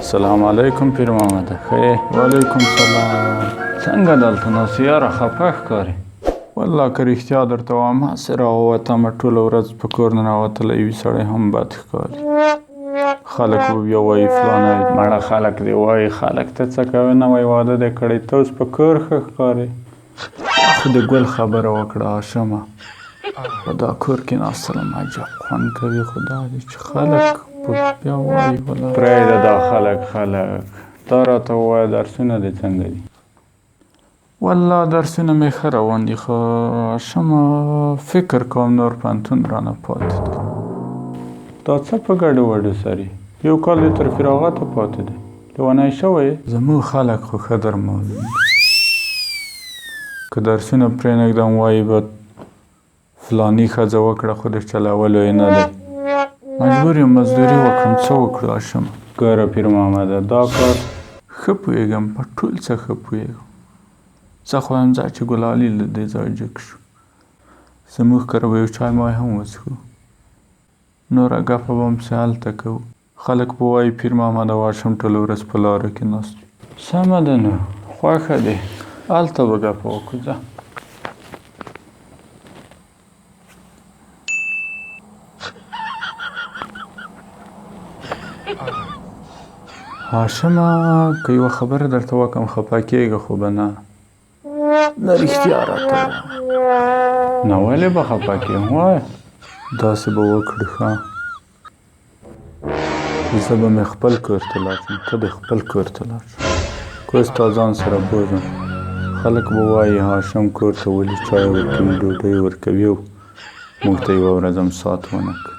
سلام علیکم پیر محمد ښه وعلیکم سلام څنګه دلته ناست یاره خفه ښکارې والله که رښتیا درته وایم هسې راووتمه ټوله ورځ په کور ننوتلی وي سړی هم بد ښکاري خلک به بیا وایي فلانی مړه خلک دې وایي خلک ته څه کوې نوی واده دې کړی ته اوس په کور ښه ښکارې خو د ګل خبره وکړه هاشمه په دا کور کې ناستلم عجب خوند کوي خو دا دی چې خلک بیا وایي والله پرېږده دا خلک دا راته ووایه درسونه دې څنګه دي والله درسونه مې ښه روان دي خو هاشمه فکر کوم نور پوهنتون رانه پاتې دی دا څه په ګډو وډو سر یو کال دې تر فراغته پاتې دی لیونی شوی زموږ خلک خو ښه در معلوم دي که درسونه پرېنږدم وایي به فلاني ښځه وکړه خو د چلولو یې نه دی مجبور یم مزدوري وکړم څه وکړو هاشمه ګوره پیر محمده دا کار ښه پوهېږم په ټول څه ښه پوهېږم زه خو وایم ځه چې ګلالي له دې ځایه جګ شو زموږ کره به یو چای مای هم وڅښو نوره ګپه به همسې هلته کوو خلک به وایي پیر محمد او هاشم ټوله ورځ په لاره کې ناست وي سمه ده نو خوښه دی هلته به ګپه وکړو ځه هاشمه که یوه خبره درته وکړم خفه کېږه خو به نه رښتیا راته ووایه نه ولې به خفه کېږم وایه داسې به وکړو ښه زه به مې خپل کور ته لاړ شم ته د خپل کور ته لاړ شم که اوس تا ځان سره بوځم خلک به وایي هاشم کور ته ولې چای ورکوي ډوډۍ ورکوي او موږ ته یوه ورځ هم ساعت ونه کړي